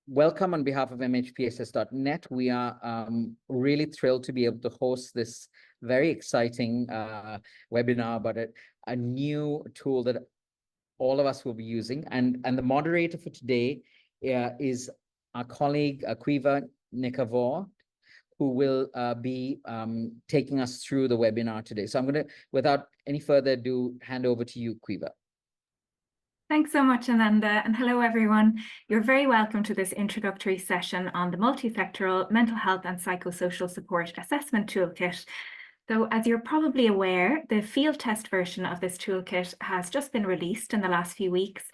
welcome on behalf of MHPSS.net. We are really thrilled to be able to host this very exciting webinar about a new tool that all of us will be using. And the moderator for today is our colleague, Quiva Nikavor, who will be taking us through the webinar today. So I'm going to, without any further ado, hand over to you, Quiva. Thanks so much, Ananda, and hello, everyone. You're very welcome to this introductory session on the multi-sectoral mental health and psychosocial support assessment toolkit. So as you're probably aware, the field test version of this toolkit has just been released in the last few weeks.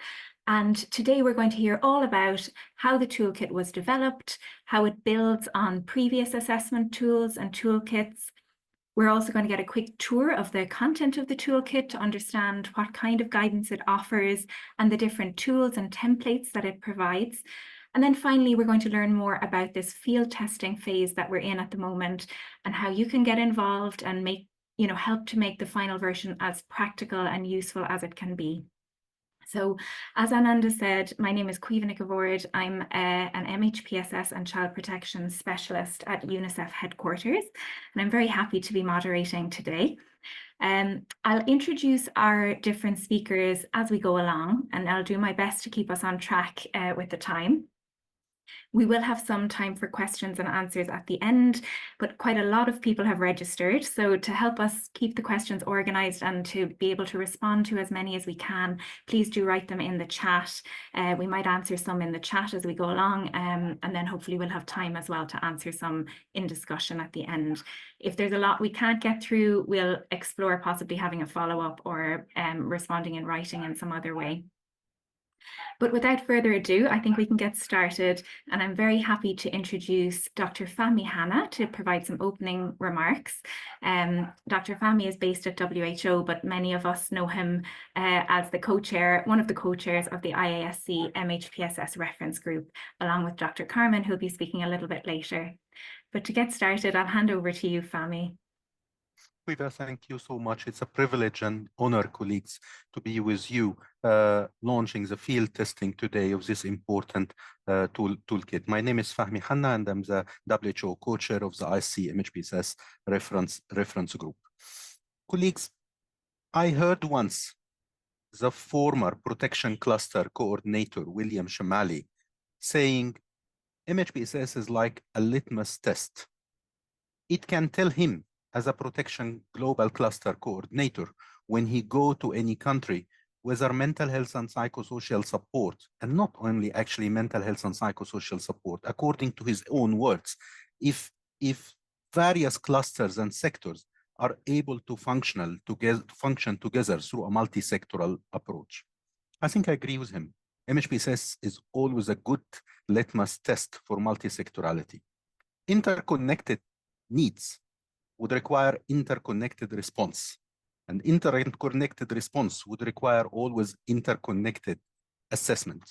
And today we're going to hear all about how the toolkit was developed, how it builds on previous assessment tools and toolkits. We're also going to get a quick tour of the content of the toolkit to understand what kind of guidance it offers and the different tools and templates that it provides. And then finally, we're going to learn more about this field testing phase that we're in at the moment and how you can get involved and help to make the final version as practical and useful as it can be. So, as Ananda said, my name is Quiva Nikavor. I'm an MHPSS and Child Protection Specialist at UNICEF headquarters, and I'm very happy to be moderating today. I'll introduce our different speakers as we go along, and I'll do my best to keep us on track with the time. We will have some time for questions and answers at the end, but quite a lot of people have registered. So to help us keep the questions organized and to be able to respond to as many as we can, please do write them in the chat. We might answer some in the chat as we go along, and then hopefully we'll have time as well to answer some in discussion at the end. If there's a lot we can't get through, we'll explore possibly having a follow-up or responding in writing in some other way. But without further ado, I think we can get started, and I'm very happy to introduce Dr. Fahmi Hanna to provide some opening remarks. Dr. Fahmi is based at WHO, but many of us know him as the co-chair, one of the co-chairs of the IASC MHPSS reference group, along with Dr. Carmen, who'll be speaking a little bit later. But to get started, I'll hand over to you, Fahmi. Quiva, thank you so much. It's a privilege and honor, colleagues, to be with you launching the field testing today of this important toolkit. My name is Fahmi Hanna, and I'm the WHO co-chair of the IC MHPSS reference group. Colleagues, I heard once the former protection cluster coordinator, William Shamali, saying MHPSS is like a litmus test. It can tell him as a protection global cluster coordinator, when he go to any country, whether mental health and psychosocial support, and not only actually mental health and psychosocial support, according to his own words, if various clusters and sectors are able to function together through a multi-sectoral approach. I think I agree with him. MHPSS is always a good litmus test for multi-sectorality. Interconnected needs would require interconnected response. And interconnected response would require always interconnected assessment.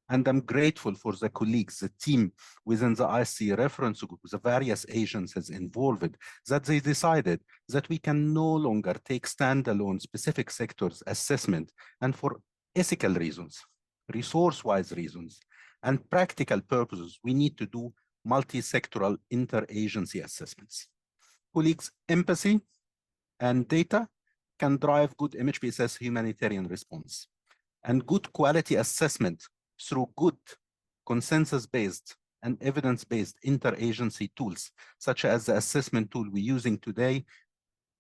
And I'm grateful for the colleagues, the team within the IC reference group, the various agencies involved, that they decided that we can no longer take standalone specific sectors assessment, and for ethical reasons, resource-wise reasons, and practical purposes, we need to do multi-sectoral interagency assessments. Colleagues, empathy and data can drive good MHPSS humanitarian response, and good quality assessment through good consensus-based and evidence-based interagency tools, such as the assessment tool we're using today,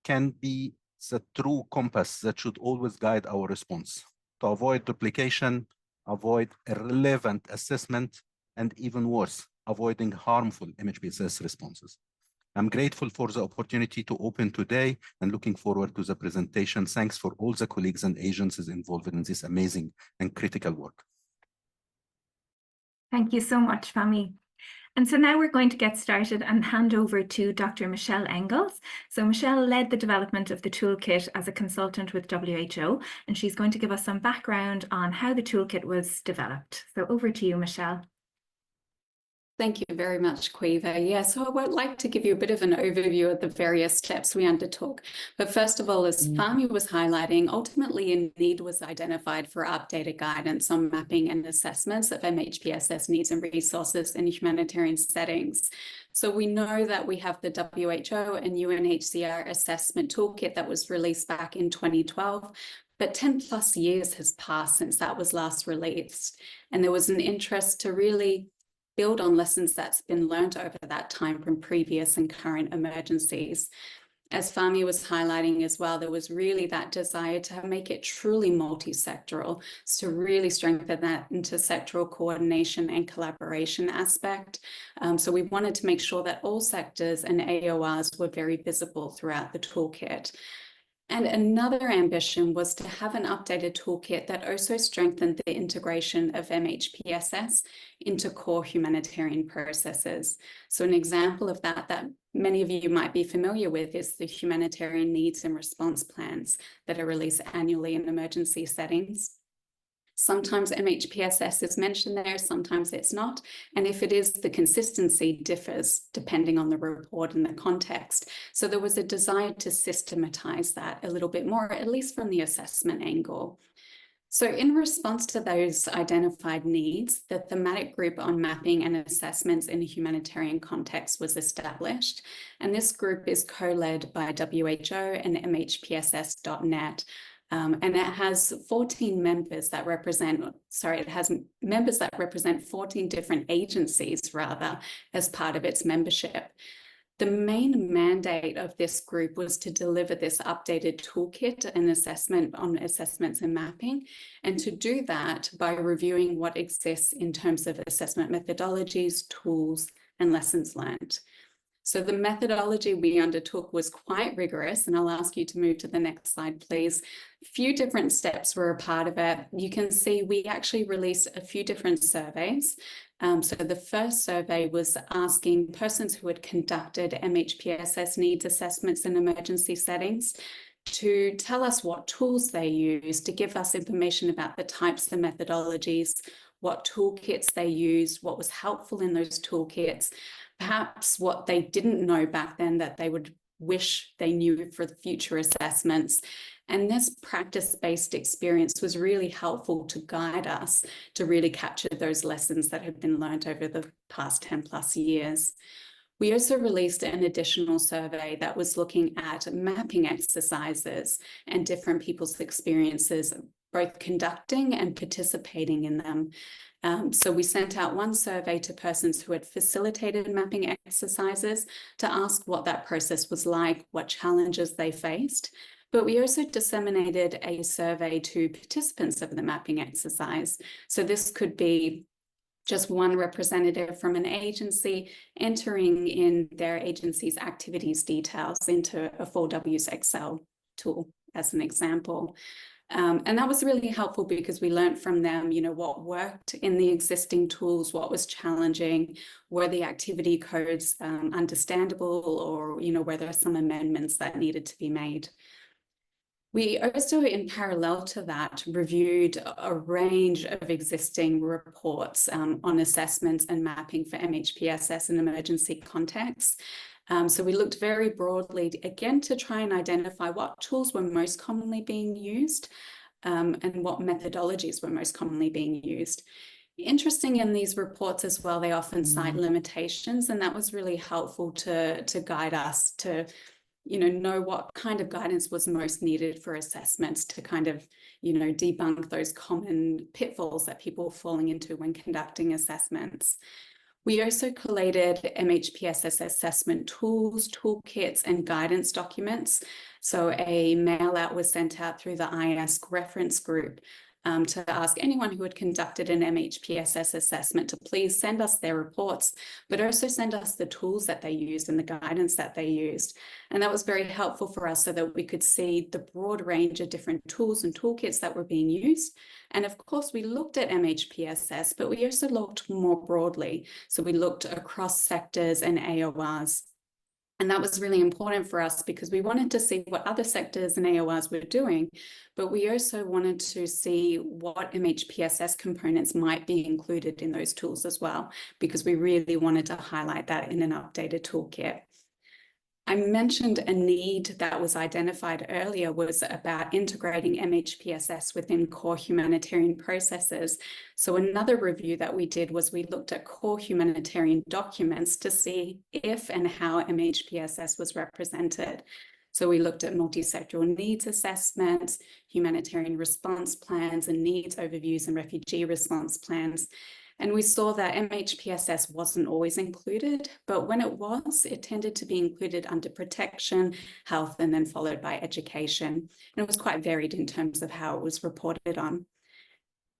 can be the true compass that should always guide our response to avoid duplication, avoid irrelevant assessment, and even worse, avoiding harmful MHPSS responses. I'm grateful for the opportunity to open today and looking forward to the presentation. Thanks for all the colleagues and agencies involved in this amazing and critical work. Thank you so much, Fahmi. And so now we're going to get started and hand over to Dr. Michelle Engels. So Michelle led the development of the toolkit as a consultant with WHO, and she's going to give us some background on how the toolkit was developed. So over to you, Michelle. Thank you very much, Quiva. Yeah, so I would like to give you a bit of an overview of the various steps we undertook. But first of all, as Fahmi was highlighting, ultimately a need was identified for updated guidance on mapping and assessments of MHPSS needs and resources in humanitarian settings. So we know that we have the WHO and UNHCR assessment toolkit that was released back in 2012, but 10 plus years has passed since that was last released. And there was an interest to really build on lessons that's been learned over that time from previous and current emergencies. As Fahmi was highlighting as well, there was really that desire to make it truly multi-sectoral, to really strengthen that intersectoral coordination and collaboration aspect. So we wanted to make sure that all sectors and AORs were very visible throughout the toolkit. And another ambition was to have an updated toolkit that also strengthened the integration of MHPSS into core humanitarian processes. So an example of that many of you might be familiar with is the humanitarian needs and response plans that are released annually in emergency settings. Sometimes MHPSS is mentioned there, sometimes it's not. And if it is, the consistency differs depending on the report and the context. So there was a desire to systematize that a little bit more, at least from the assessment angle. So in response to those identified needs, the thematic group on mapping and assessments in a humanitarian context was established. And this group is co-led by WHO and MHPSS.net. And it has 14 members that represent, it has members that represent 14 different agencies, rather, as part of its membership. The main mandate of this group was to deliver this updated toolkit and assessment on assessments and mapping, and to do that by reviewing what exists in terms of assessment methodologies, tools, and lessons learned. So the methodology we undertook was quite rigorous, and I'll ask you to move to the next slide, please. A few different steps were a part of it. You can see we actually released a few different surveys. So the first survey was asking persons who had conducted MHPSS needs assessments in emergency settings to tell us what tools they used, to give us information about the types of methodologies, what toolkits they used, what was helpful in those toolkits, perhaps what they didn't know back then that they would wish they knew for the future assessments. And this practice-based experience was really helpful to guide us to really capture those lessons that have been learned over the past 10 plus years. We also released an additional survey that was looking at mapping exercises and different people's experiences, both conducting and participating in them. So we sent out one survey to persons who had facilitated mapping exercises to ask what that process was like, what challenges they faced. But we also disseminated a survey to participants of the mapping exercise. So this could be just one representative from an agency entering in their agency's activities details into a 4Ws Excel tool, as an example. And that was really helpful because we learned from them, what worked in the existing tools, what was challenging, were the activity codes understandable, or, were there some amendments that needed to be made. We also, in parallel to that, reviewed a range of existing reports on assessments and mapping for MHPSS in emergency contexts. So we looked very broadly, again, to try and identify what tools were most commonly being used and what methodologies were most commonly being used. Interesting in these reports as well, they often cite limitations, and that was really helpful to guide us to know what kind of guidance was most needed for assessments to kind of, debunk those common pitfalls that people are falling into when conducting assessments. We also collated MHPSS assessment tools, toolkits, and guidance documents. So a mail out was sent out through the IASC reference group to ask anyone who had conducted an MHPSS assessment to please send us their reports, but also send us the tools that they used and the guidance that they used. And that was very helpful for us so that we could see the broad range of different tools and toolkits that were being used. And of course, we looked at MHPSS, but we also looked more broadly. So we looked across sectors and AORs. And that was really important for us because we wanted to see what other sectors and AORs were doing, but we also wanted to see what MHPSS components might be included in those tools as well, because we really wanted to highlight that in an updated toolkit. I mentioned a need that was identified earlier was about integrating MHPSS within core humanitarian processes. So another review that we did was we looked at core humanitarian documents to see if and how MHPSS was represented. So we looked at multi-sectoral needs assessments, humanitarian response plans and needs overviews and refugee response plans. And we saw that MHPSS wasn't always included, but when it was, it tended to be included under protection, health, and then followed by education. And it was quite varied in terms of how it was reported on.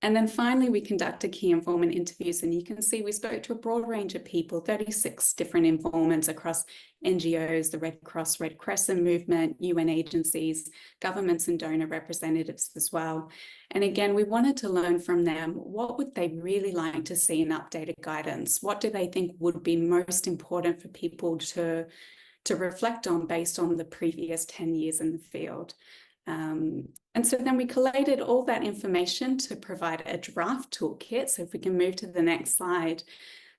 And then finally, we conducted key informant interviews, and you can see we spoke to a broad range of people, 36 different informants across NGOs, the Red Cross, Red Crescent movement, UN agencies, governments and donor representatives as well. And again, we wanted to learn from them, what would they really like to see in updated guidance? What do they think would be most important for people to reflect on based on the previous 10 years in the field? And so then we collated all that information to provide a draft toolkit. So if we can move to the next slide,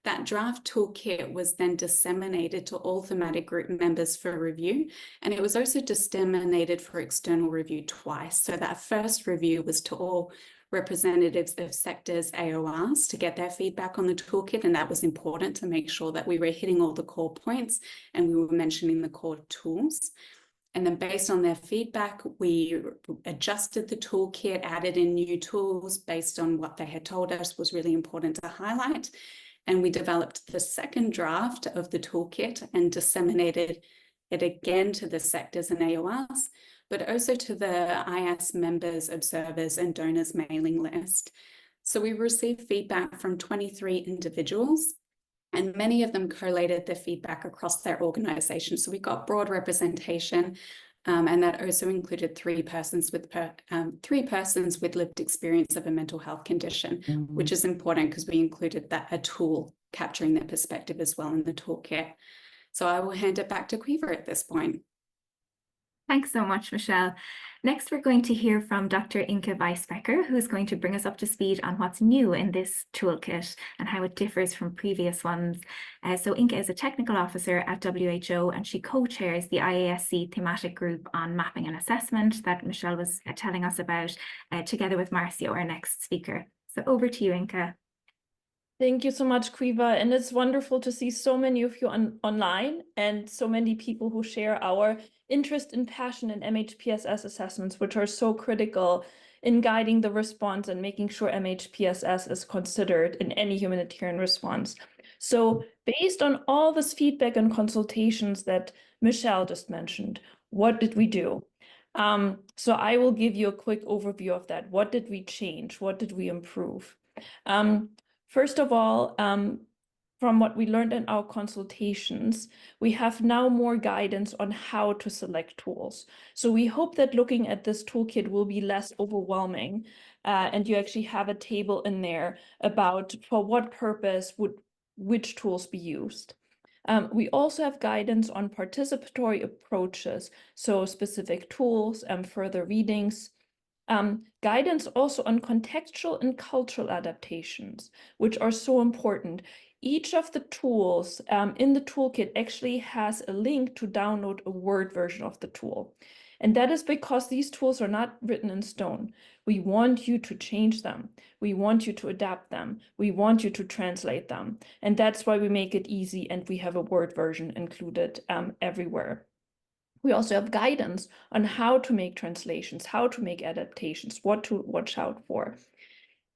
that draft toolkit was then disseminated to all thematic group members for review. And it was also disseminated for external review twice. So that first review was to all representatives of sectors, AORs, to get their feedback on the toolkit. And that was important to make sure that we were hitting all the core points and we were mentioning the core tools. And then based on their feedback, we adjusted the toolkit, added in new tools based on what they had told us was really important to highlight. And we developed the second draft of the toolkit and disseminated it again to the sectors and AORs, but also to the IS members, observers, and donors mailing list. So we received feedback from 23 individuals, and many of them collated their feedback across their organization. So we got broad representation, and that also included three persons with lived experience of a mental health condition, which is important because we included a tool capturing their perspective as well in the toolkit. So I will hand it back to Quiver at this point. Thanks so much, Michelle. Next, we're going to hear from Dr. Inke Weisbecker, who's going to bring us up to speed on what's new in this toolkit and how it differs from previous ones. So Inke is a technical officer at WHO, and she co-chairs the IASC thematic group on mapping and assessment that Michelle was telling us about, together with Marcio, our next speaker. So over to you, Inke. Thank you so much, Quiver. And it's wonderful to see so many of you online and so many people who share our interest and passion in MHPSS assessments, which are so critical in guiding the response and making sure MHPSS is considered in any humanitarian response. So based on all this feedback and consultations that Michelle just mentioned, what did we do? So I will give you a quick overview of that. What did we change? What did we improve? First of all, from what we learned in our consultations, we have now more guidance on how to select tools. So we hope that looking at this toolkit will be less overwhelming, and you actually have a table in there about for what purpose would which tools be used. We also have guidance on participatory approaches, so specific tools and further readings. Guidance also on contextual and cultural adaptations, which are so important. Each of the tools in the toolkit actually has a link to download a Word version of the tool. And that is because these tools are not written in stone. We want you to change them. We want you to adapt them. We want you to translate them. And that's why we make it easy and we have a Word version included everywhere. We also have guidance on how to make translations, how to make adaptations, what to watch out for.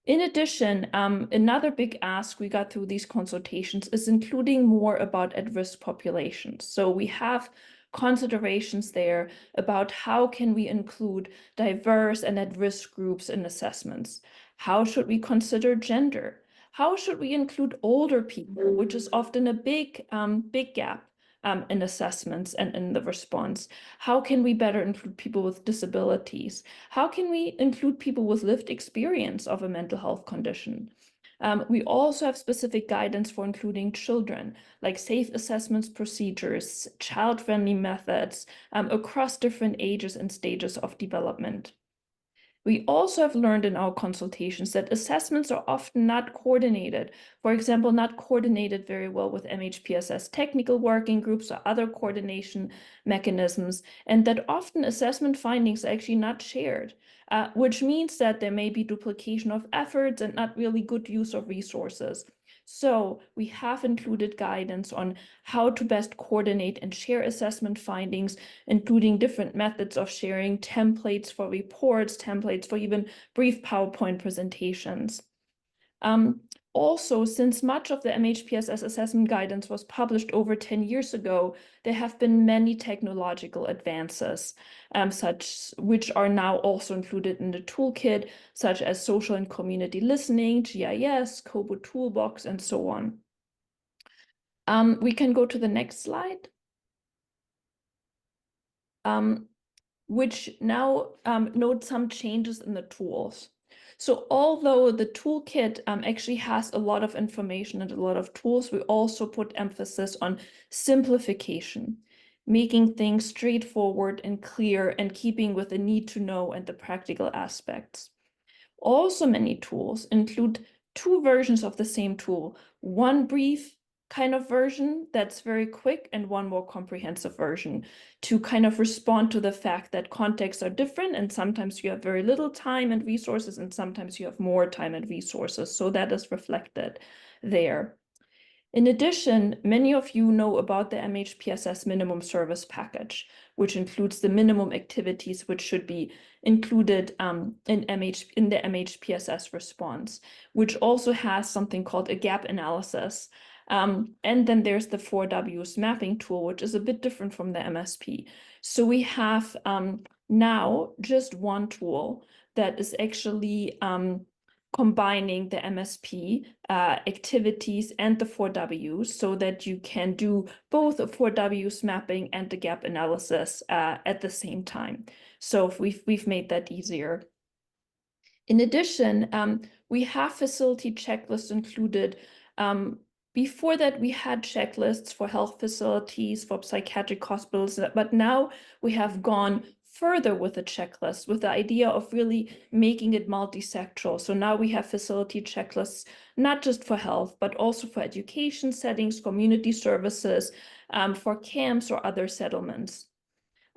In addition, another big ask we got through these consultations is including more about at-risk populations. So we have considerations there about how can we include diverse and at-risk groups in assessments. How should we consider gender? How should we include older people, which is often a big gap in assessments and in the response? How can we better include people with disabilities? How can we include people with lived experience of a mental health condition? We also have specific guidance for including children, like safe assessments procedures, child-friendly methods across different ages and stages of development. We also have learned in our consultations that assessments are often not coordinated, for example, not coordinated very well with MHPSS technical working groups or other coordination mechanisms, and that often assessment findings are actually not shared, which means that there may be duplication of efforts and not really good use of resources. So we have included guidance on how to best coordinate and share assessment findings, including different methods of sharing, templates for reports, templates for even brief PowerPoint presentations. Also, since much of the MHPSS assessment guidance was published over 10 years ago, there have been many technological advances, which are now also included in the toolkit, such as social and community listening, GIS, Kobo Toolbox, and so on. We can go to the next slide. Which now notes some changes in the tools. So although the toolkit actually has a lot of information and a lot of tools, we also put emphasis on simplification, making things straightforward and clear and keeping with the need to know and the practical aspects. Also, many tools include two versions of the same tool, one brief kind of version that's very quick and one more comprehensive version to kind of respond to the fact that contexts are different and sometimes you have very little time and resources and sometimes you have more time and resources. So that is reflected there. In addition, many of you know about the MHPSS minimum service package, which includes the minimum activities which should be included in the MHPSS response, which also has something called a gap analysis. And then there's the 4Ws mapping tool, which is a bit different from the MSP. So we have now just one tool that is actually combining the MSP activities and the 4Ws so that you can do both the 4Ws mapping and the gap analysis at the same time. So we've made that easier. In addition, we have facility checklists included. Before that, we had checklists for health facilities, for psychiatric hospitals, but now we have gone further with the checklist, with the idea of really making it multi-sectoral. So now we have facility checklists, not just for health, but also for education settings, community services, for camps or other settlements.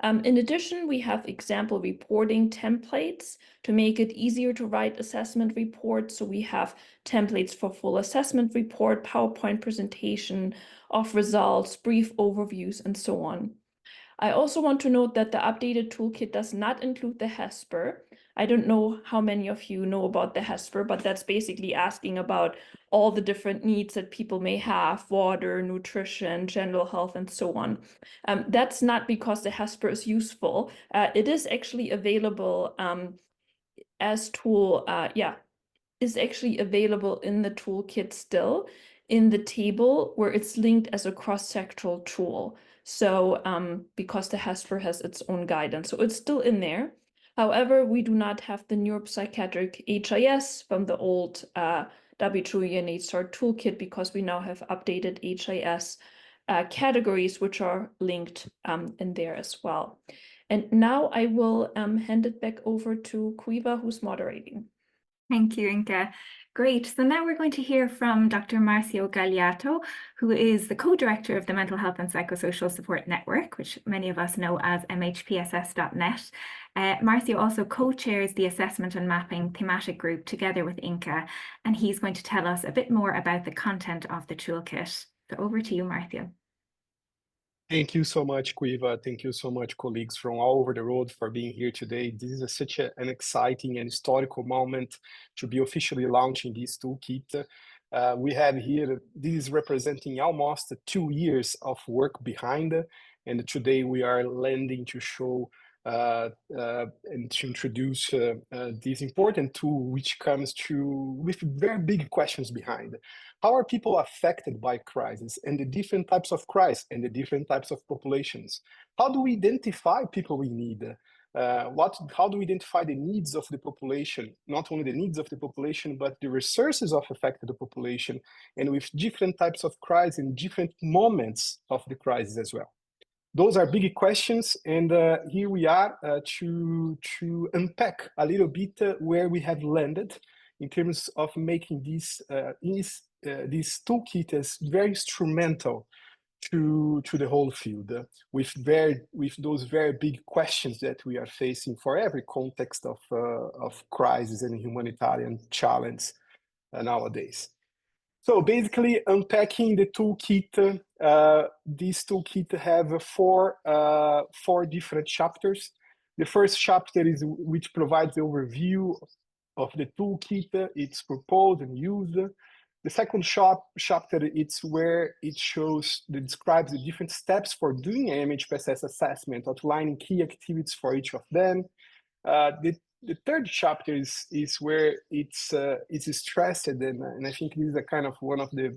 In addition, we have example reporting templates to make it easier to write assessment reports. So we have templates for full assessment report, PowerPoint presentation of results, brief overviews, and so on. I also want to note that the updated toolkit does not include the HESPR. I don't know how many of you know about the HESPR, but that's basically asking about all the different needs that people may have, water, nutrition, general health, and so on. That's not because the HESPR is useful. It is actually available as tool, is actually available in the toolkit still in the table where it's linked as a cross-sectoral tool. So because the HESPR has its own guidance, so it's still in there. However, we do not have the neuropsychiatric HIS from the old UNHCR toolkit because we now have updated HIS categories which are linked in there as well. And now I will hand it back over to Quiva, who's moderating. Thank you, Inka. Great. So now we're going to hear from Dr. Marcio Gagliato, who is the co-director of the Mental Health and Psychosocial Support Network, which many of us know as MHPSS.net. Marcio also co-chairs the Assessment and Mapping Thematic Group together with Inka, and he's going to tell us a bit more about the content of the toolkit. So over to you, Marcio. Thank you so much, Quiva. Thank you so much, colleagues from all over the world for being here today. This is such an exciting and historical moment to be officially launching this toolkit. We have here, this is representing almost 2 years of work behind, and today we are landing to show and to introduce this important tool, which comes with very big questions behind. How are people affected by crisis and the different types of crisis and the different types of populations? How do we identify people we need? How do we identify the needs of the population, not only the needs of the population, but the resources of affected population, and with different types of crises and different moments of the crisis as well. Those are big questions, and here we are to unpack a little bit where we have landed in terms of making this toolkit as very instrumental to the whole field, with those very big questions that we are facing for every context of crisis and humanitarian challenge nowadays. So basically, unpacking the toolkit, this toolkit have four different chapters. The first chapter is which provides the overview of the toolkit, its purpose and use. The second chapter, it's where it describes the different steps for doing an MHPSS assessment, outlining key activities for each of them. The third chapter is where it's stressed, and I think this is a kind of one of the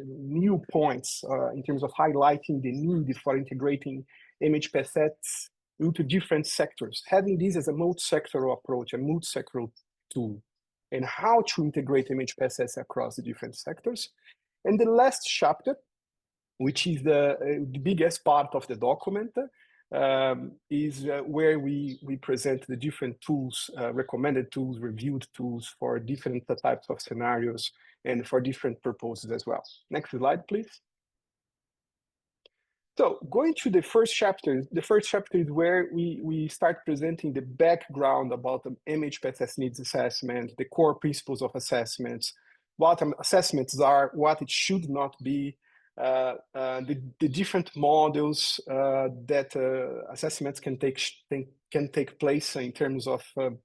new points in terms of highlighting the need for integrating MHPSS into different sectors, having this as a multi-sectoral approach, a multi-sectoral tool, and how to integrate MHPSS across the different sectors. And the last chapter, which is the biggest part of the document, is where we present the different tools, recommended tools, reviewed tools for different types of scenarios and for different purposes as well. Next slide, please. So going to the first chapter is where we start presenting the background about the MHPSS needs assessment, the core principles of assessments, what assessments are, what it should not be, the different models that assessments can take place in terms of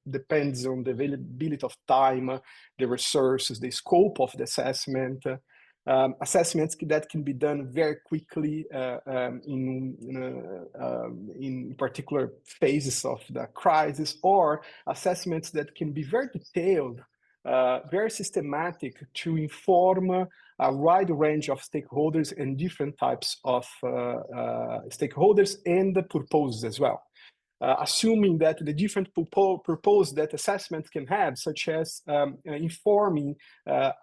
depends on the availability of time, the resources, the scope of the assessment. Assessments that can be done very quickly in particular phases of the crisis, or assessments that can be very detailed, very systematic to inform a wide range of stakeholders and different types of stakeholders and the purposes as well. Assuming that the different purposes that assessments can have, such as informing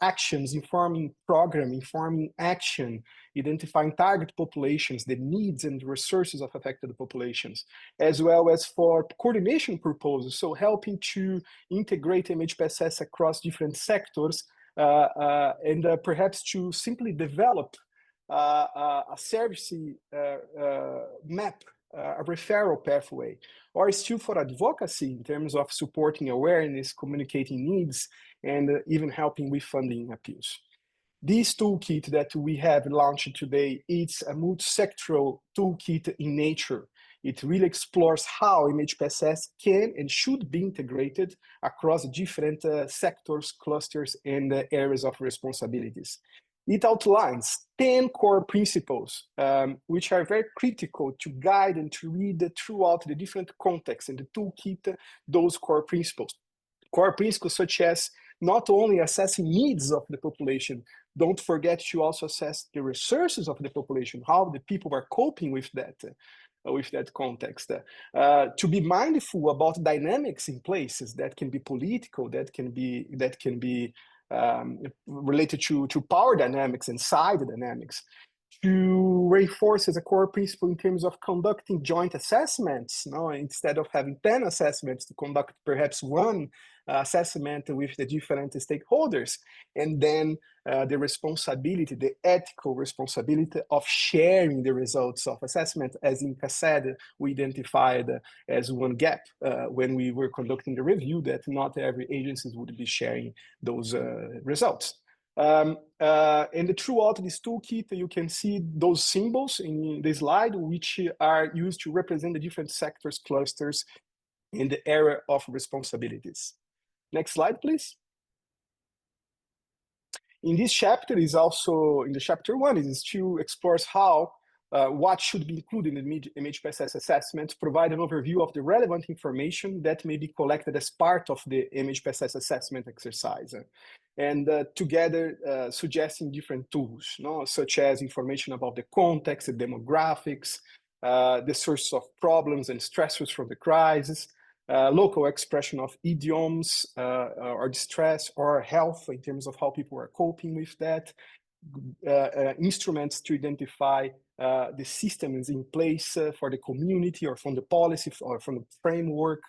actions, informing program, informing action, identifying target populations, the needs and resources of affected populations, as well as for coordination purposes, so helping to integrate MHPSS across different sectors, and perhaps to simply develop a service map, a referral pathway, or still for advocacy in terms of supporting awareness, communicating needs, and even helping with funding appeals. This toolkit that we have launched today, it's a multi-sectoral toolkit in nature. It really explores how MHPSS can and should be integrated across different sectors, clusters, and areas of responsibilities. It outlines 10 core principles, which are very critical to guide and to read throughout the different contexts in the toolkit, those core principles. Core principles such as not only assessing needs of the population, don't forget to also assess the resources of the population, how the people are coping with that context. To be mindful about dynamics in places that can be political, that can be related to power dynamics and side dynamics, to reinforce as a core principle in terms of conducting joint assessments, instead of having 10 assessments, to conduct perhaps one assessment with the different stakeholders, and then the responsibility, the ethical responsibility of sharing the results of assessment. As Inka said, we identified as one gap when we were conducting the review, that not every agency would be sharing those results. And throughout this toolkit, you can see those symbols in the slide, which are used to represent the different sectors, clusters in the area of responsibilities. Next slide, please. In this chapter is also, in the chapter 1, it is to explores how what should be included in the MHPSS assessment, provide an overview of the relevant information that may be collected as part of the MHPSS assessment exercise, and together suggesting different tools, such as information about the context, the demographics, the sources of problems and stressors from the crisis, local expression of idioms or distress or health in terms of how people are coping with that, instruments to identify the systems in place for the community or from the policy or from the framework,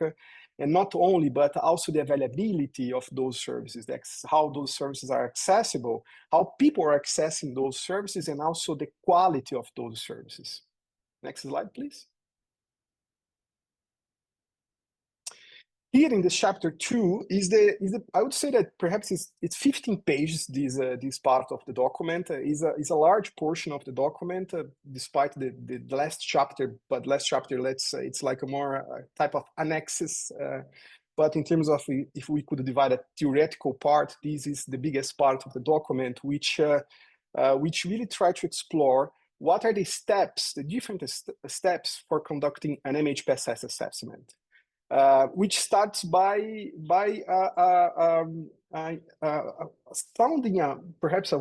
and not only, but also the availability of those services, how those services are accessible, how people are accessing those services, and also the quality of those services. Next slide, please. Here in this chapter 2 is the I would say that perhaps it's 15 pages. This part of the document is a large portion of the document, despite the last chapter. But last chapter, let's say it's like a more type of annexes. But in terms of if we could divide a theoretical part, this is the biggest part of the document, which really try to explore what are the steps, the different steps for conducting an MHPSS assessment. Which starts by sounding perhaps a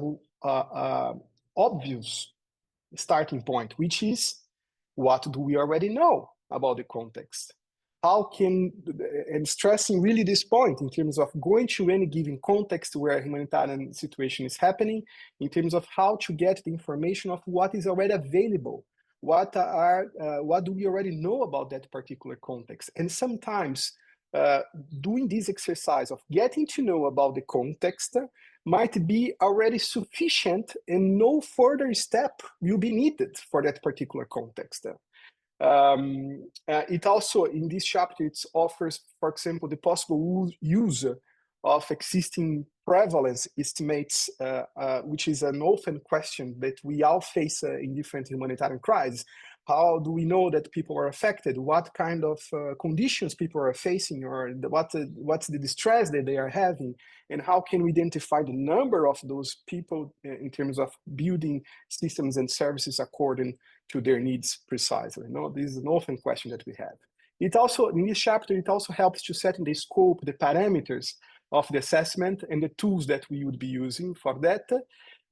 obvious starting point, which is, what do we already know about the context? How can, and stressing really this point in terms of going to any given context where a humanitarian situation is happening, in terms of how to get the information of what is already available. What do we already know about that particular context? And sometimes doing this exercise of getting to know about the context might be already sufficient, and no further step will be needed for that particular context. It also, in this chapter, it offers, for example, the possible use of existing prevalence estimates, which is an often question that we all face in different humanitarian crises. How do we know that people are affected? What kind of conditions people are facing, or what's the distress that they are having? And how can we identify the number of those people in terms of building systems and services according to their needs precisely? No, this is an often question that we have. It also, in this chapter, it also helps to set in the scope, the parameters of the assessment and the tools that we would be using for that.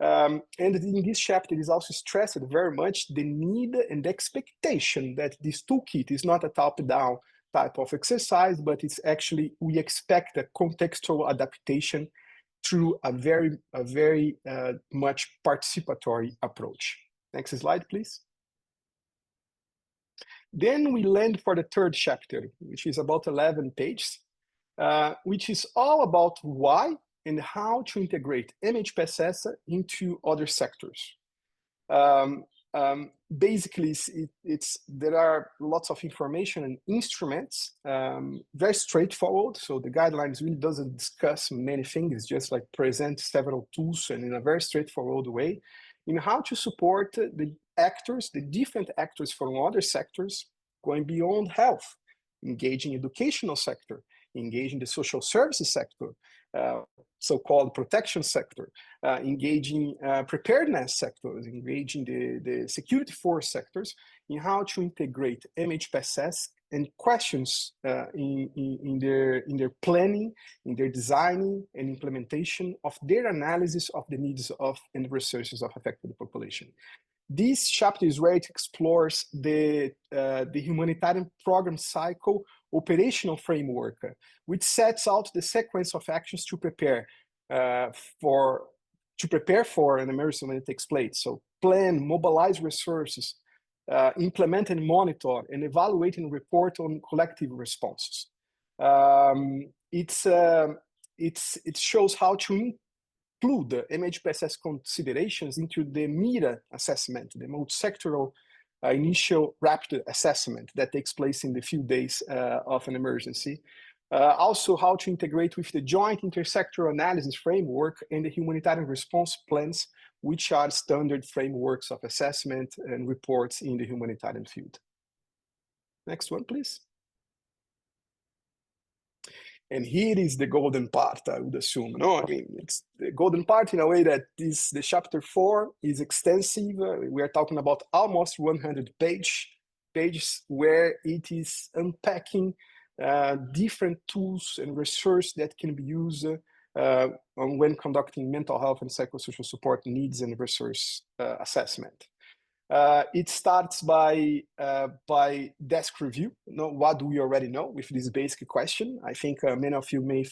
And in this chapter, it is also stressed very much the need and the expectation that this toolkit is not a top-down type of exercise, but it's actually, we expect a contextual adaptation through a very much participatory approach. Next slide, please. Then we land for the third chapter, which is about 11 pages, which is all about why and how to integrate MHPSS into other sectors. Basically, there are lots of information and instruments, very straightforward. So the guidelines really doesn't discuss many things, it's just like present several tools and in a very straightforward way in how to support the actors, the different actors from other sectors, going beyond health, engaging educational sector, engaging the social services sector, so-called protection sector, engaging preparedness sectors, engaging the security force sectors, in how to integrate MHPSS and questions in their planning, in their designing and implementation of their analysis of the needs of and resources of affected population. This chapter is where it explores the humanitarian program cycle operational framework, which sets out the sequence of actions to prepare for an emergency when it takes place. So plan, mobilize resources, implement and monitor, and evaluate and report on collective responses. It shows how to include the MHPSS considerations into the MIRA assessment, the multi-sectoral initial rapid assessment that takes place in the few days of an emergency. Also, how to integrate with the joint intersectoral analysis framework and the humanitarian response plans, which are standard frameworks of assessment and reports in the humanitarian field. Next one, please. And here is the golden part, I would assume. No, I mean, it's the golden part in a way that the chapter 4 is extensive. We are talking about almost 100 pages where it is unpacking different tools and resources that can be used when conducting mental health and psychosocial support needs and resource assessment. It starts by desk review. What do we already know with this basic question? I think many of you may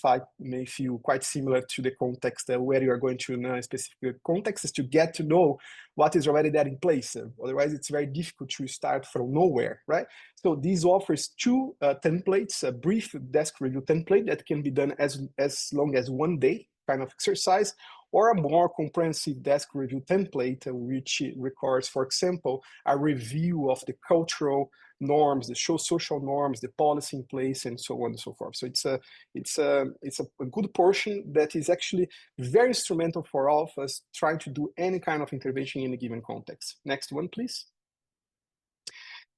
feel quite similar to the context where you are going to know a specific context, is to get to know what is already there in place. Otherwise, it's very difficult to start from nowhere, right? So this offers two templates: a brief desk review template that can be done as long as 1 day kind of exercise, or a more comprehensive desk review template, which requires, for example, a review of the cultural norms, the social norms, the policy in place, and so on and so forth. So it's a good portion that is actually very instrumental for all of us trying to do any kind of intervention in a given context. Next one, please.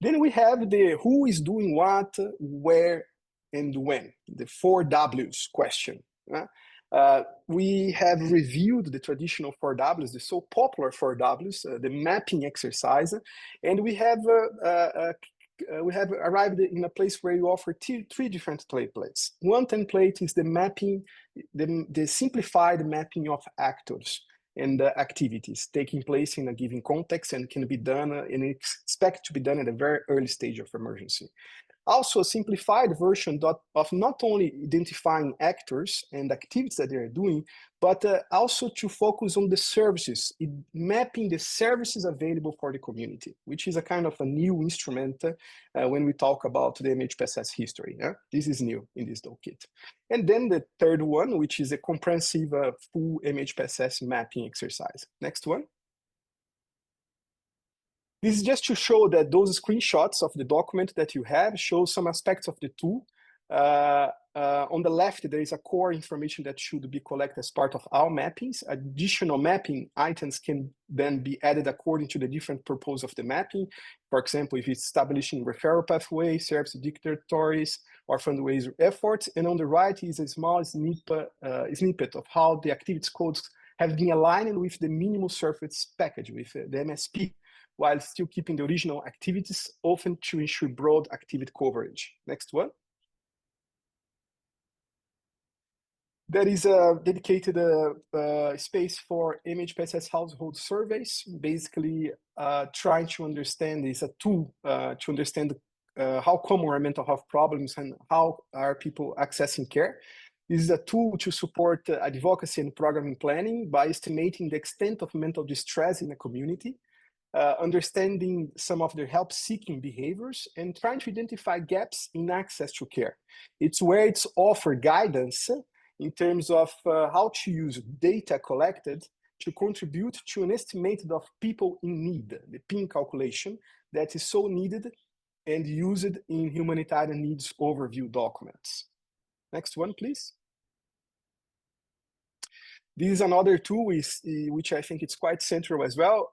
Then we have the who is doing what, where, and when, the 4 Ws question. We have reviewed the traditional 4 Ws, the so popular 4 Ws, the mapping exercise, and we have arrived in a place where you offer 3 different templates. One template is the mapping, the simplified mapping of actors and activities taking place in a given context and can be done and expect to be done at a very early stage of emergency. Also a simplified version of not only identifying actors and activities that they are doing, but also to focus on the services, mapping the services available for the community, which is a kind of a new instrument when we talk about the MHPSS history. This is new in this toolkit. And then the third one, which is a comprehensive full MHPSS mapping exercise. Next one. This is just to show that those screenshots of the document that you have show some aspects of the tool. On the left, there is a core information that should be collected as part of our mappings. Additional mapping items can then be added according to the different purpose of the mapping. For example, if it's establishing referral pathways, service dictatories, or fundraiser efforts. And on the right is a small snippet of how the activities codes have been aligned with the minimal surface package, with the MSP, while still keeping the original activities, often to ensure broad activity coverage. Next one. There is a dedicated space for MHPSS household surveys, basically trying to understand, is a tool to understand how common are mental health problems and how are people accessing care. This is a tool to support advocacy and programming planning by estimating the extent of mental distress in a community, understanding some of their help-seeking behaviors, and trying to identify gaps in access to care. It's where it's offer guidance in terms of how to use data collected to contribute to an estimate of people in need, the PIN calculation that is so needed and used in humanitarian needs overview documents. Next one, please. This is another tool which I think it's quite central as well,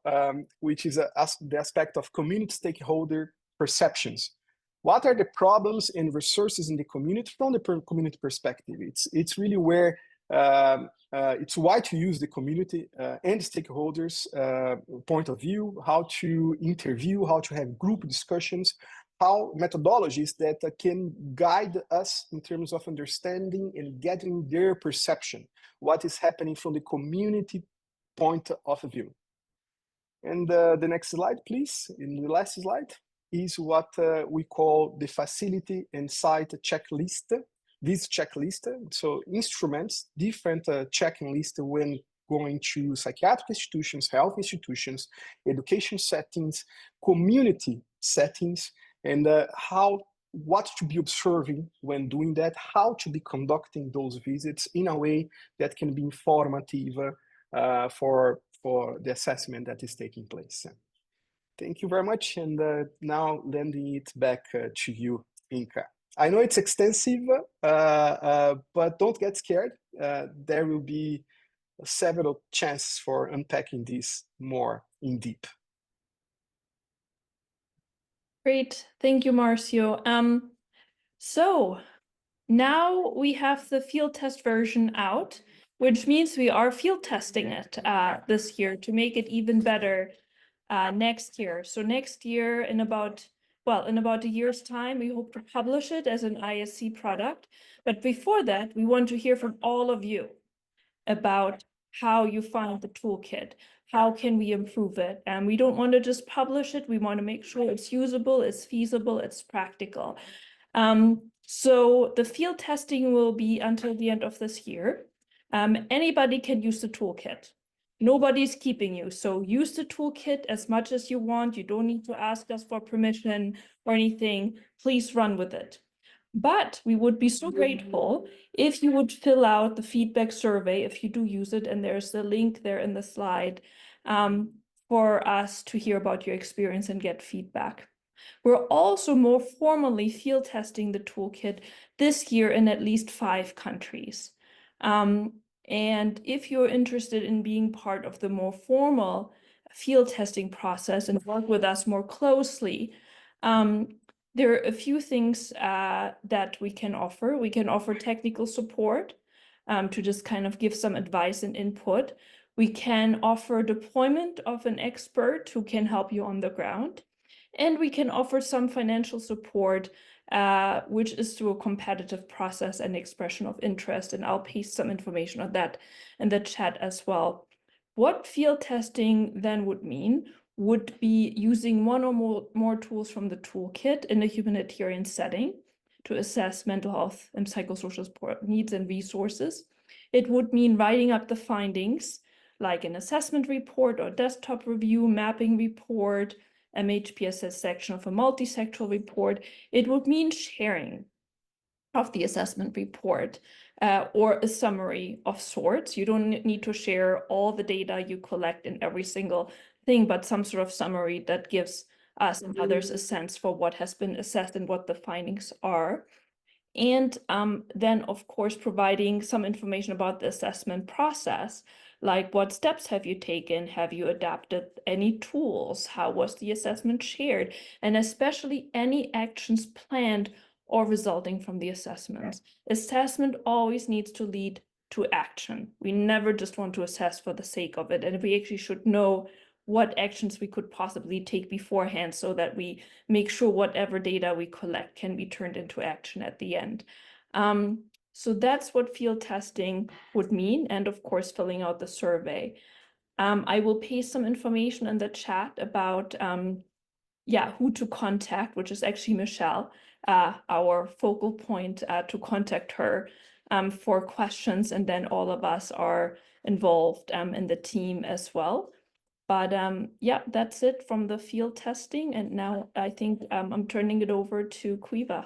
which is the aspect of community stakeholder perceptions. What are the problems and resources in the community from the community perspective? It's really where it's why to use the community and stakeholders point of view, how to interview, how to have group discussions, how methodologies that can guide us in terms of understanding and getting their perception, what is happening from the community point of view. And the next slide, please, in the last slide, is what we call the facility and site checklist. This checklist, so instruments, different checking lists when going to psychiatric institutions, health institutions, education settings, community settings, and what to be observing when doing that, how to be conducting those visits in a way that can be informative for the assessment that is taking place. Thank you very much, and now lending it back to you, Inka. I know it's extensive, but don't get scared. There will be several chances for unpacking this more in deep. Great, thank you, Marcio. So now we have the field test version out, which means we are field testing it this year to make it even better next year. So next year, in about a year's time, we hope to publish it as an ISC product. But before that, we want to hear from all of you about how you find the toolkit. How can we improve it? And we don't want to just publish it. We want to make sure it's usable, it's feasible, it's practical. So the field testing will be until the end of this year. Anybody can use the toolkit. Nobody's keeping you. So use the toolkit as much as you want. You don't need to ask us for permission or anything. Please run with it. But we would be so grateful if you would fill out the feedback survey if you do use it. And there's the link there in the slide for us to hear about your experience and get feedback. We're also more formally field testing the toolkit this year in at least 5 countries. And if you're interested in being part of the more formal field testing process and work with us more closely, there are a few things that we can offer. We can offer technical support to just kind of give some advice and input. We can offer deployment of an expert who can help you on the ground. And we can offer some financial support, which is through a competitive process and expression of interest. And I'll paste some information on that in the chat as well. What field testing then would mean would be using one or more tools from the toolkit in a humanitarian setting to assess mental health and psychosocial support needs and resources. It would mean writing up the findings, like an assessment report or desktop review, mapping report, MHPSS section of a multi-sectoral report. It would mean sharing of the assessment report or a summary of sorts. You don't need to share all the data you collect in every single thing, but some sort of summary that gives us and others a sense for what has been assessed and what the findings are. And then, of course, providing some information about the assessment process, like what steps have you taken? Have you adapted any tools? How was the assessment shared? And especially any actions planned or resulting from the assessments. Assessment always needs to lead to action. We never just want to assess for the sake of it. And we actually should know what actions we could possibly take beforehand so that we make sure whatever data we collect can be turned into action at the end. So that's what field testing would mean, and of course, filling out the survey. I will paste some information in the chat about who to contact, which is actually Michelle, our focal point to contact her for questions, and then all of us are involved in the team as well. But that's it from the field testing. And now I think I'm turning it over to Quiva.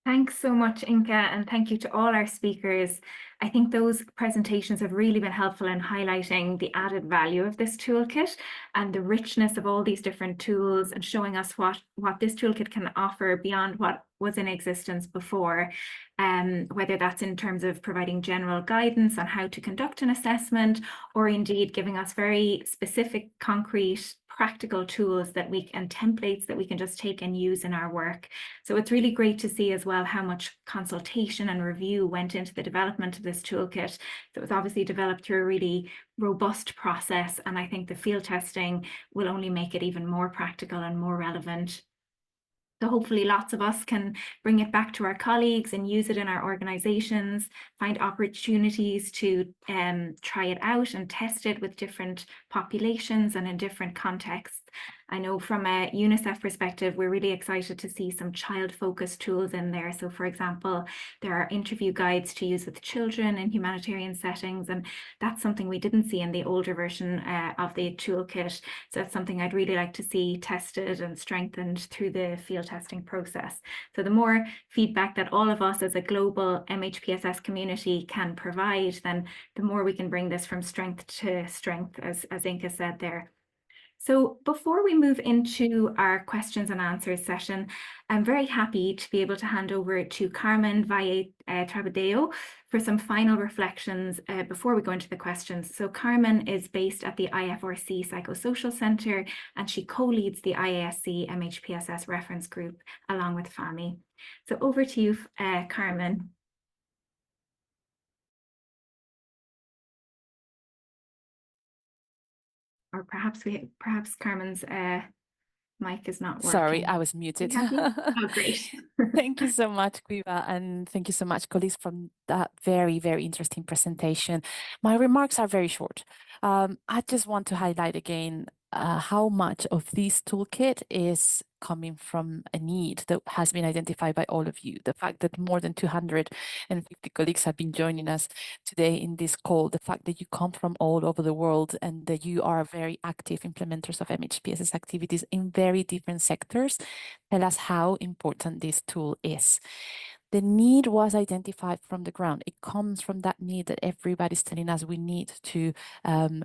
Thanks so much, Inka, and thank you to all our speakers. I think those presentations have really been helpful in highlighting the added value of this toolkit and the richness of all these different tools and showing us what this toolkit can offer beyond what was in existence before, whether that's in terms of providing general guidance on how to conduct an assessment, or indeed giving us very specific, concrete, practical tools and templates that we can just take and use in our work. So it's really great to see as well how much consultation and review went into the development of this toolkit. So it was obviously developed through a really robust process, and I think the field testing will only make it even more practical and more relevant. So hopefully lots of us can bring it back to our colleagues and use it in our organizations, find opportunities to try it out and test it with different populations and in different contexts. I know from a UNICEF perspective, we're really excited to see some child-focused tools in there. So for example, there are interview guides to use with children in humanitarian settings, and that's something we didn't see in the older version of the toolkit. So that's something I'd really like to see tested and strengthened through the field testing process. So the more feedback that all of us as a global MHPSS community can provide, then the more we can bring this from strength to strength, as Inka said there. So before we move into our questions and answers session, I'm very happy to be able to hand over to Carmen Valle Trabadeo for some final reflections before we go into the questions. So Carmen is based at the IFRC Psychosocial Centre, and she co-leads the IASC MHPSS reference group along with FAMI. So over to you, Carmen. Or perhaps Carmen's mic is not working. Sorry, I was muted. Oh, great. Thank you so much, Quiva, and thank you so much, colleagues, from that very, very interesting presentation. My remarks are very short. I just want to highlight again how much of this toolkit is coming from a need that has been identified by all of you. The fact that more than 250 colleagues have been joining us today in this call, the fact that you come from all over the world and that you are very active implementers of MHPSS activities in very different sectors, tell us how important this tool is. The need was identified from the ground. It comes from that need that everybody's telling us we need to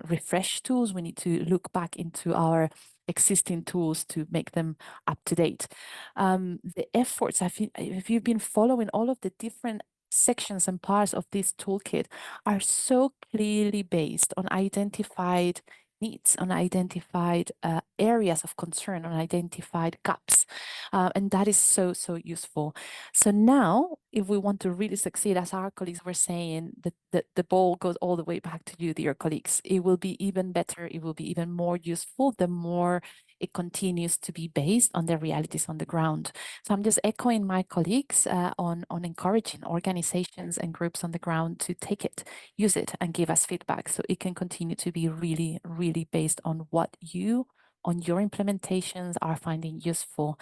refresh tools. We need to look back into our existing tools to make them up to date. The efforts, if you've been following all of the different sections and parts of this toolkit, are so clearly based on identified needs, on identified areas of concern, on identified gaps. And that is so, so useful. So now, if we want to really succeed, as our colleagues were saying, the ball goes all the way back to you, dear colleagues. It will be even better, it will be even more useful, the more it continues to be based on the realities on the ground. So I'm just echoing my colleagues on encouraging organizations and groups on the ground to take it, use it, and give us feedback so it can continue to be really, really based on what you, on your implementations, are finding useful.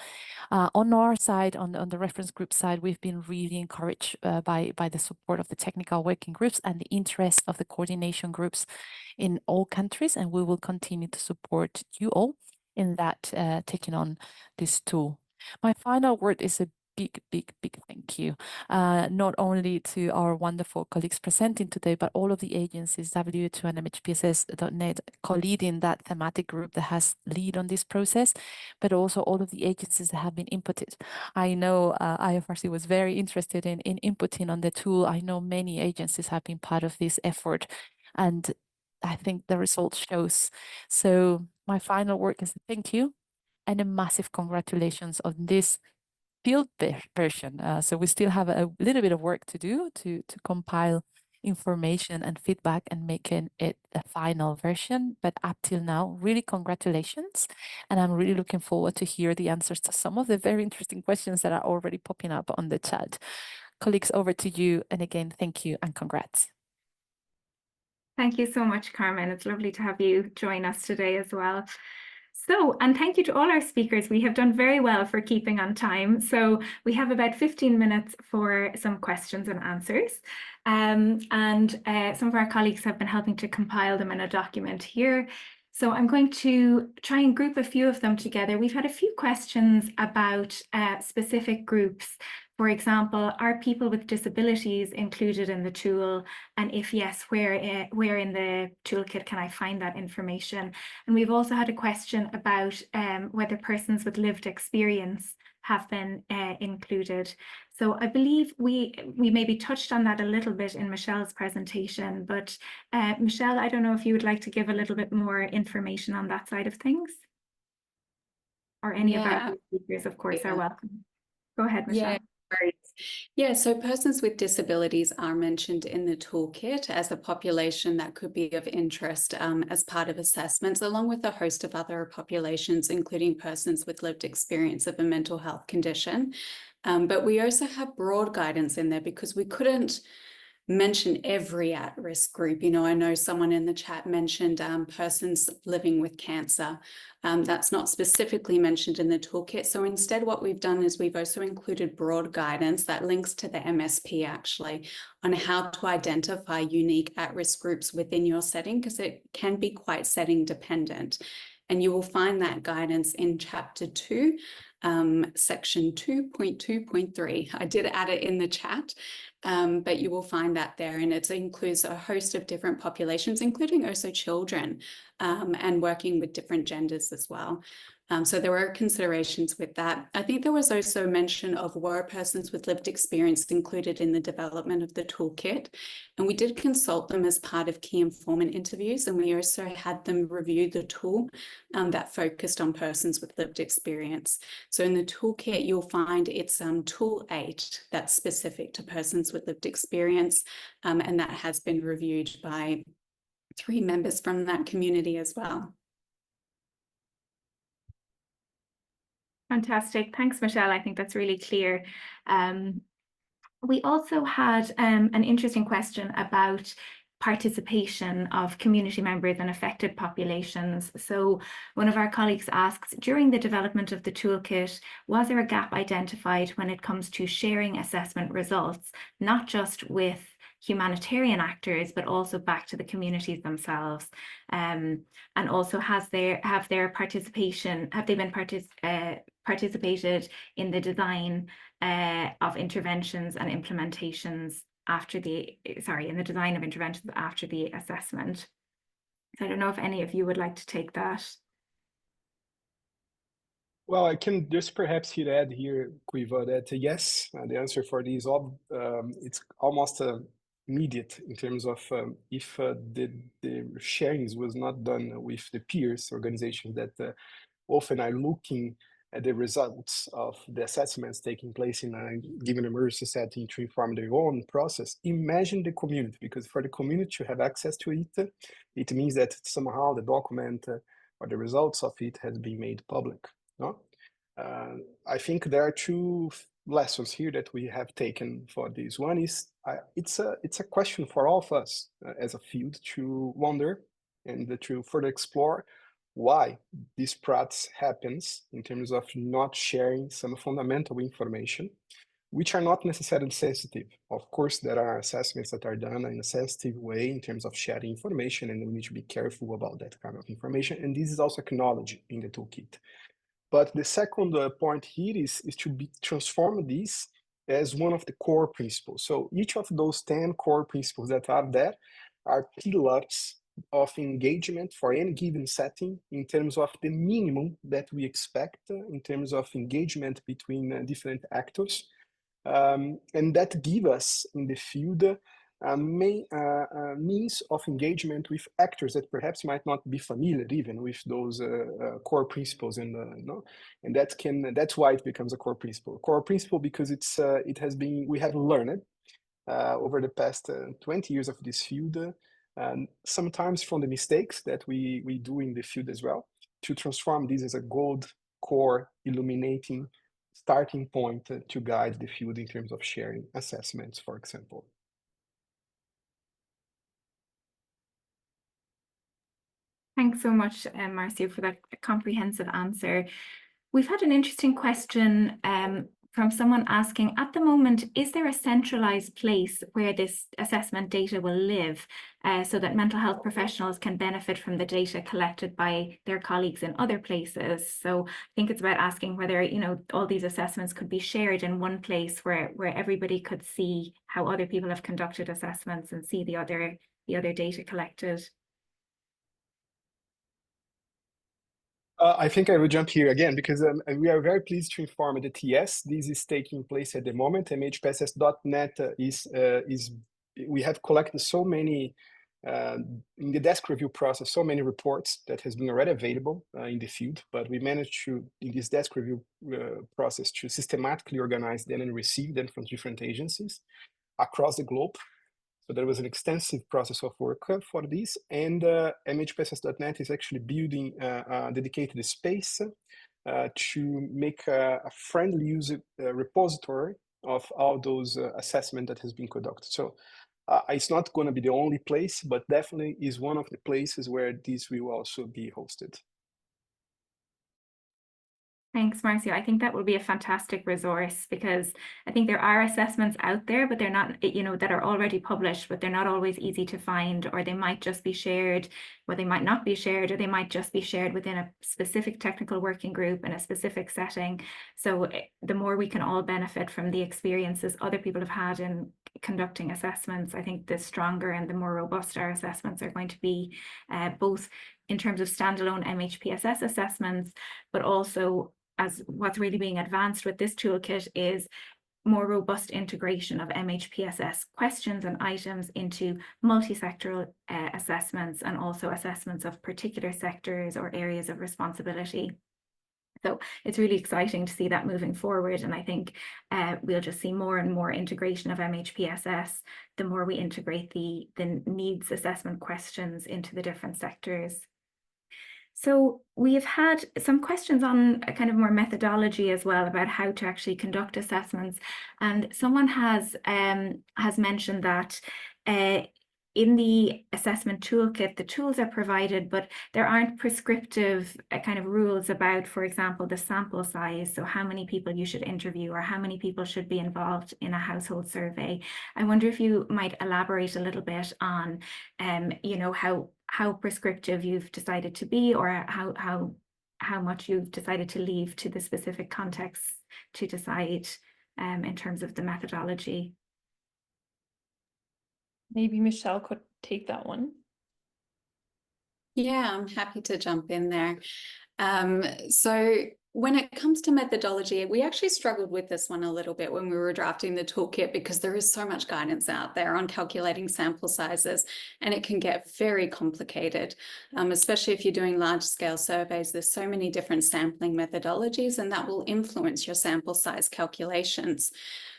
On our side, on the reference group side, we've been really encouraged by the support of the technical working groups and the interest of the coordination groups in all countries, and we will continue to support you all in that taking on this tool. My final word is a big, big, big thank you, not only to our wonderful colleagues presenting today, but all of the agencies, WHO and MHPSS.net, co-leading that thematic group that has lead on this process, but also all of the agencies that have been inputted. I know IFRC was very interested in inputting on the tool. I know many agencies have been part of this effort, and I think the result shows. So my final word is thank you and a massive congratulations on this field version. So we still have a little bit of work to do to compile information and feedback and making it a final version. But up till now, really congratulations. And I'm really looking forward to hear the answers to some of the very interesting questions that are already popping up on the chat. Colleagues, over to you. And again, thank you and congrats. Thank you so much, Carmen. It's lovely to have you join us today as well. So, and thank you to all our speakers. We have done very well for keeping on time. So we have about 15 minutes for some questions and answers. Some of our colleagues have been helping to compile them in a document here. So I'm going to try and group a few of them together. We've had a few questions about specific groups. For example, are people with disabilities included in the tool? And if yes, where in the toolkit can I find that information? And we've also had a question about whether persons with lived experience have been included. So I believe we maybe touched on that a little bit in Michelle's presentation, but Michelle, I don't know if you would like to give a little bit more information on that side of things, or any of our speakers, of course, are welcome. Go ahead, Michelle. Yeah, so persons with disabilities are mentioned in the toolkit as a population that could be of interest as part of assessments, along with a host of other populations, including persons with lived experience of a mental health condition. But we also have broad guidance in there because we couldn't mention every at-risk group. You know, I know someone in the chat mentioned persons living with cancer. That's not specifically mentioned in the toolkit. So instead, what we've done is we've also included broad guidance that links to the MSP actually on how to identify unique at-risk groups within your setting, because it can be quite setting dependent. And you will find that guidance in chapter 2, section 2.2.3. I did add it in the chat, but you will find that there, and it includes a host of different populations, including also children, and working with different genders as well. So there were considerations with that. I think there was also mention of were persons with lived experience included in the development of the toolkit. And we did consult them as part of key informant interviews, and we also had them review the tool that focused on persons with lived experience. So in the toolkit, you'll find it's tool 8 that's specific to persons with lived experience, and that has been reviewed by 3 members from that community as well. Fantastic. Thanks, Michelle. I think that's really clear. We also had an interesting question about participation of community members and affected populations. So one of our colleagues asks, during the development of the toolkit, was there a gap identified when it comes to sharing assessment results, not just with humanitarian actors, but also back to the communities themselves? And also, have they been participated in the design of interventions and implementations after in the design of interventions after the assessment? So I don't know if any of you would like to take that. Well, I can just perhaps add here, Quiva, that yes, the answer for this, it's almost immediate in terms of if the sharing was not done with the peers organizations that often are looking at the results of the assessments taking place in a given emergency setting to inform their own process. Imagine the community, because for the community to have access to it, it means that somehow the document or the results of it has been made public. No? I think there are two lessons here that we have taken for this. One is it's a question for all of us as a field to wonder and to further explore why this practice happens in terms of not sharing some fundamental information, which are not necessarily sensitive. Of course, there are assessments that are done in a sensitive way in terms of sharing information, and we need to be careful about that kind of information. And this is also acknowledged in the toolkit. But the second point here is to transform this as one of the core principles. So each of those 10 core principles that are there are pillars of engagement for any given setting in terms of the minimum that we expect in terms of engagement between different actors. And that give us in the field means of engagement with actors that perhaps might not be familiar even with those core principles, and and that's why it becomes a core principle. Core principle because we have learned over the past 20 years of this field, sometimes from the mistakes that we do in the field as well, to transform this as a gold core illuminating starting point to guide the field in terms of sharing assessments, for example. Thanks so much, Marcio, for that comprehensive answer. We've had an interesting question from someone asking, at the moment, is there a centralized place where this assessment data will live so that mental health professionals can benefit from the data collected by their colleagues in other places? So I think it's about asking whether, all these assessments could be shared in one place where everybody could see how other people have conducted assessments and see the other data collected. I think I will jump here again because we are very pleased to inform that yes, this is taking place at the moment. MHPSS.net we have collected so many in the desk review process, so many reports that has been already available in the field, but we managed to, in this desk review process, to systematically organize them and receive them from different agencies across the globe. So there was an extensive process of work for this, and MHPSS.net is actually building a dedicated space to make a friendly user repository of all those assessments that has been conducted. So it's not going to be the only place, but definitely is one of the places where this will also be hosted. Thanks, Marcio. I think that will be a fantastic resource because I think there are assessments out there, but they're not, that are already published, but they're not always easy to find, or they might just be shared, or they might not be shared, or they might just be shared within a specific technical working group in a specific setting. So the more we can all benefit from the experiences other people have had in conducting assessments, I think the stronger and the more robust our assessments are going to be, both in terms of standalone MHPSS assessments, but also as what's really being advanced with this toolkit is more robust integration of MHPSS questions and items into multi-sectoral assessments, and also assessments of particular sectors or areas of responsibility. So it's really exciting to see that moving forward. And I think we'll just see more and more integration of MHPSS, the more we integrate the needs assessment questions into the different sectors. So we've had some questions on a kind of more methodology as well about how to actually conduct assessments. And someone has mentioned that in the assessment toolkit, the tools are provided, but there aren't prescriptive kind of rules about, for example, the sample size. So how many people you should interview or how many people should be involved in a household survey. I wonder if you might elaborate a little bit on, you know, how prescriptive you've decided to be, or how much you've decided to leave to the specific context to decide in terms of the methodology. Maybe Michelle could take that one. Yeah, I'm happy to jump in there. So when it comes to methodology, we actually struggled with this one a little bit when we were drafting the toolkit, because there is so much guidance out there on calculating sample sizes, and it can get very complicated, especially if you're doing large scale surveys. There's so many different sampling methodologies, and that will influence your sample size calculations.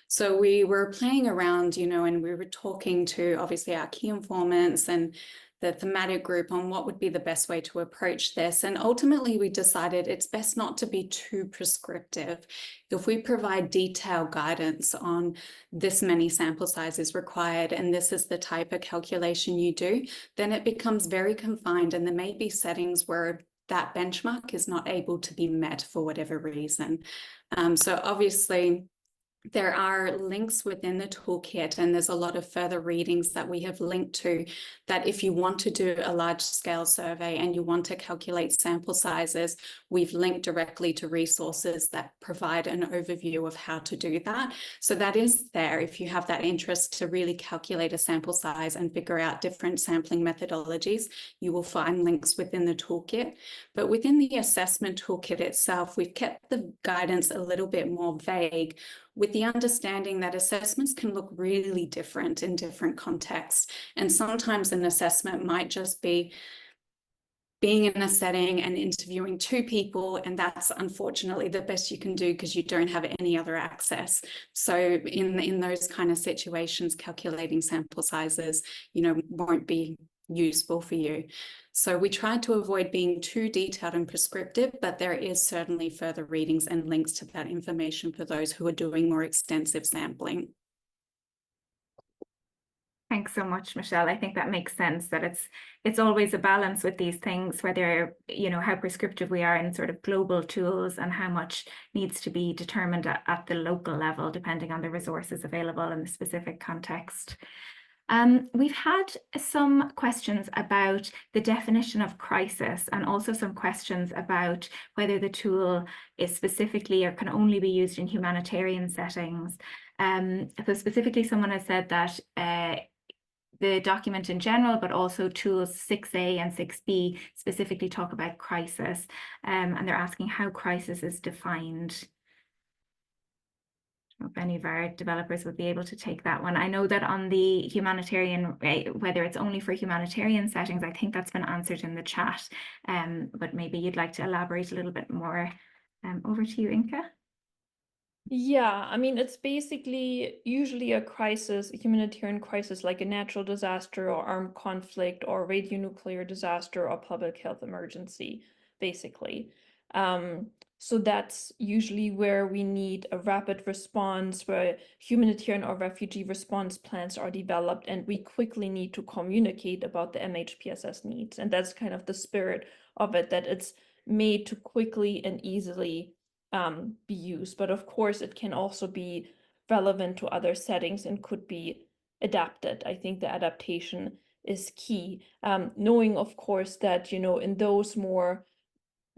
So we were playing around, you know, and we were talking to obviously our key informants and the thematic group on what would be the best way to approach this. And ultimately we decided it's best not to be too prescriptive. If we provide detailed guidance on this many sample sizes required and this is the type of calculation you do, then it becomes very confined, and there may be settings where that benchmark is not able to be met for whatever reason. So obviously there are links within the toolkit, and there's a lot of further readings that we have linked to, that if you want to do a large scale survey and you want to calculate sample sizes, we've linked directly to resources that provide an overview of how to do that. So that is there if you have that interest to really calculate a sample size and figure out different sampling methodologies. You will find links within the toolkit. But within the assessment toolkit itself, we've kept the guidance a little bit more vague, with the understanding that assessments can look really different in different contexts. And sometimes an assessment might just be being in a setting and interviewing 2 people, and that's unfortunately the best you can do because you don't have any other access. So in those kind of situations, calculating sample sizes, you know, won't be useful for you. So we tried to avoid being too detailed and prescriptive, but there is certainly further readings and links to that information for those who are doing more extensive sampling. Thanks so much, Michelle. I think that makes sense, that it's always a balance with these things, whether, you know, how prescriptive we are in sort of global tools and how much needs to be determined at the local level, depending on the resources available in the specific context. We've had some questions about the definition of crisis, and also some questions about whether the tool is specifically or can only be used in humanitarian settings. So specifically, someone has said that the document in general, but also tools 6A and 6B specifically talk about crisis, and they're asking how crisis is defined. I don't know if any of our developers would be able to take that one. I know that on the humanitarian, whether it's only for humanitarian settings, I think that's been answered in the chat, but maybe you'd like to elaborate a little bit more. Over to you, Inka. Yeah, I mean, it's basically usually a crisis, a humanitarian crisis, like a natural disaster or armed conflict or radionuclear disaster or public health emergency, basically. So that's usually where we need a rapid response, where humanitarian or refugee response plans are developed, and we quickly need to communicate about the MHPSS needs. And that's kind of the spirit of it, that it's made to quickly and easily be used. But of course, it can also be relevant to other settings and could be adapted. I think the adaptation is key. Knowing, of course, that, you know, in those more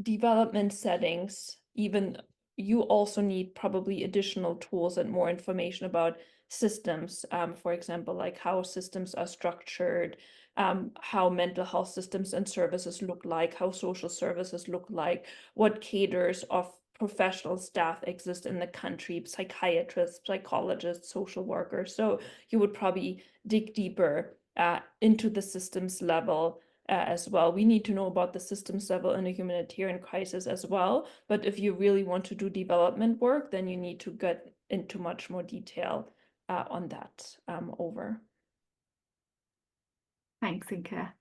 development settings, even you also need probably additional tools and more information about systems, for example, like how systems are structured, how mental health systems and services look like, how social services look like, what cadres of professional staff exist in the country, psychiatrists, psychologists, social workers. So you would probably dig deeper into the systems level as well. We need to know about the systems level in a humanitarian crisis as well. But if you really want to do development work, then you need to get into much more detail on that. Over. Thanks, Inka.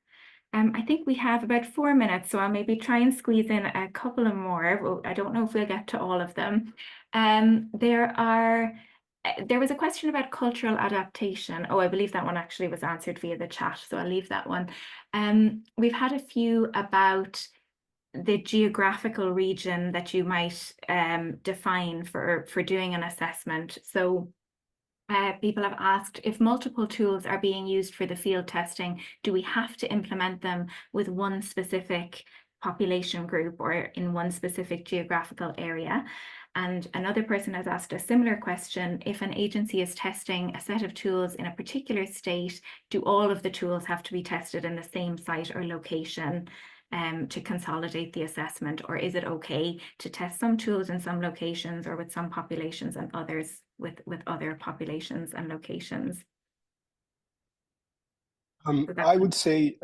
I think we have about 4 minutes, so I'll maybe try and squeeze in a couple of more. Well, I don't know if we'll get to all of them. There was a question about cultural adaptation. Oh, I believe that one actually was answered via the chat, so I'll leave that one. We've had a few about the geographical region that you might define for doing an assessment. So people have asked, if multiple tools are being used for the field testing, do we have to implement them with one specific population group or in one specific geographical area? And another person has asked a similar question: if an agency is testing a set of tools in a particular state, do all of the tools have to be tested in the same site or location to consolidate the assessment, or is it okay to test some tools in some locations or with some populations and others with other populations and locations? I would say,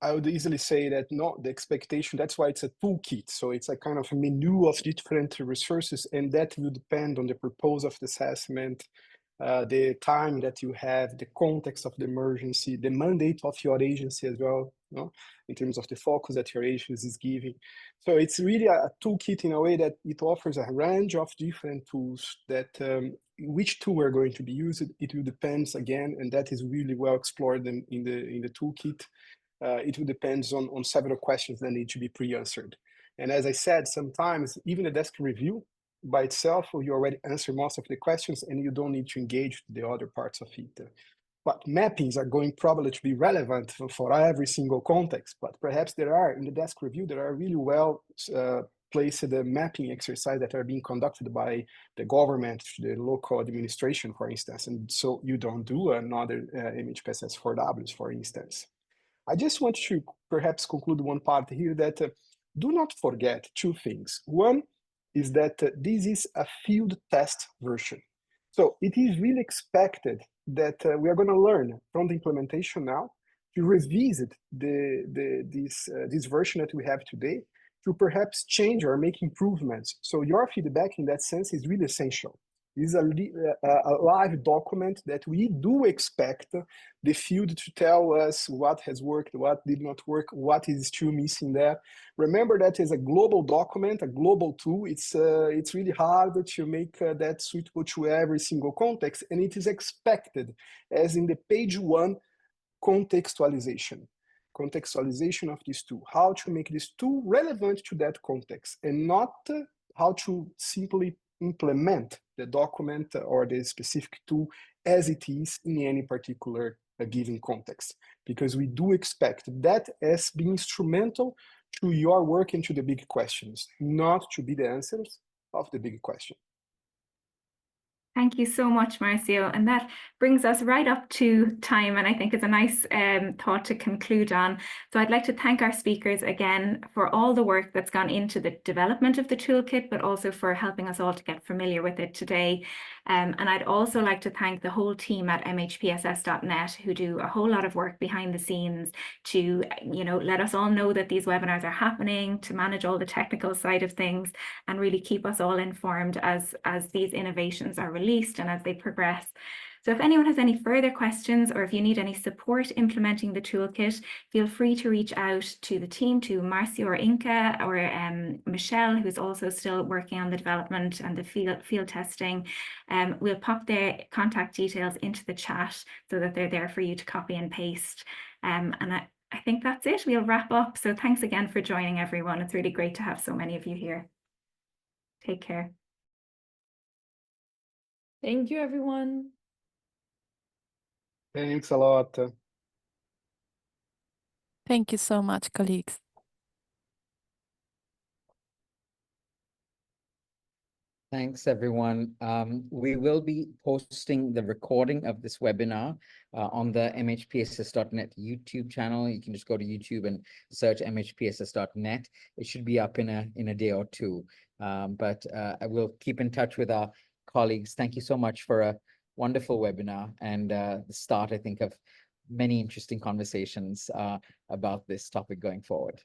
I would easily say that not the expectation, that's why it's a toolkit. So it's a kind of a menu of different resources, and that will depend on the purpose of the assessment, the time that you have, the context of the emergency, the mandate of your agency as well, you know, in terms of the focus that your agency is giving. So it's really a toolkit in a way that it offers a range of different tools that which tool are going to be used, it will depend again, and that is really well explored in the toolkit. It will depend on several questions that need to be pre-answered. And as I said, sometimes even a desk review by itself, you already answer most of the questions and you don't need to engage the other parts of it. But mappings are going probably to be relevant for every single context, but perhaps there are, in the desk review, there are really well placed mapping exercises that are being conducted by the government, the local administration, for instance, and so you don't do another MHPSS 4Ws, for instance. I just want to perhaps conclude one part here that do not forget two things. One is that this is a field test version. So it is really expected that we are going to learn from the implementation now to revisit this version that we have today to perhaps change or make improvements. So your feedback in that sense is really essential. This is a live document that we do expect the field to tell us what has worked, what did not work, what is still missing there. Remember that is a global document, a global tool. It's really hard to make that suitable to every single context, and it is expected, as in the page 1, contextualization of this tool, how to make this tool relevant to that context, and not how to simply implement the document or the specific tool as it is in any particular given context, because we do expect that as being instrumental to your work and to the big questions, not to be the answers of the big question. Thank you so much, Marcio. And that brings us right up to time, and I think it's a nice thought to conclude on. So I'd like to thank our speakers again for all the work that's gone into the development of the toolkit, but also for helping us all to get familiar with it today. And I'd also like to thank the whole team at MHPSS.net, who do a whole lot of work behind the scenes to, let us all know that these webinars are happening, to manage all the technical side of things, and really keep us all informed as these innovations are released and as they progress. So if anyone has any further questions, or if you need any support implementing the toolkit, feel free to reach out to the team, to Marcio or Inka or Michelle, who's also still working on the development and the field testing. We'll pop their contact details into the chat so that they're there for you to copy and paste. And I think that's it. We'll wrap up. So thanks again for joining, everyone. It's really great to have so many of you here. Take care. Thank you, everyone. Thanks a lot. Thank you so much, colleagues. Thanks, everyone. We will be posting the recording of this webinar on the MHPSS.net YouTube channel. You can just go to YouTube and search MHPSS.net. It should be up in a day or two. But I will keep in touch with our colleagues. Thank you so much for a wonderful webinar and the start, I think, of many interesting conversations about this topic going forward.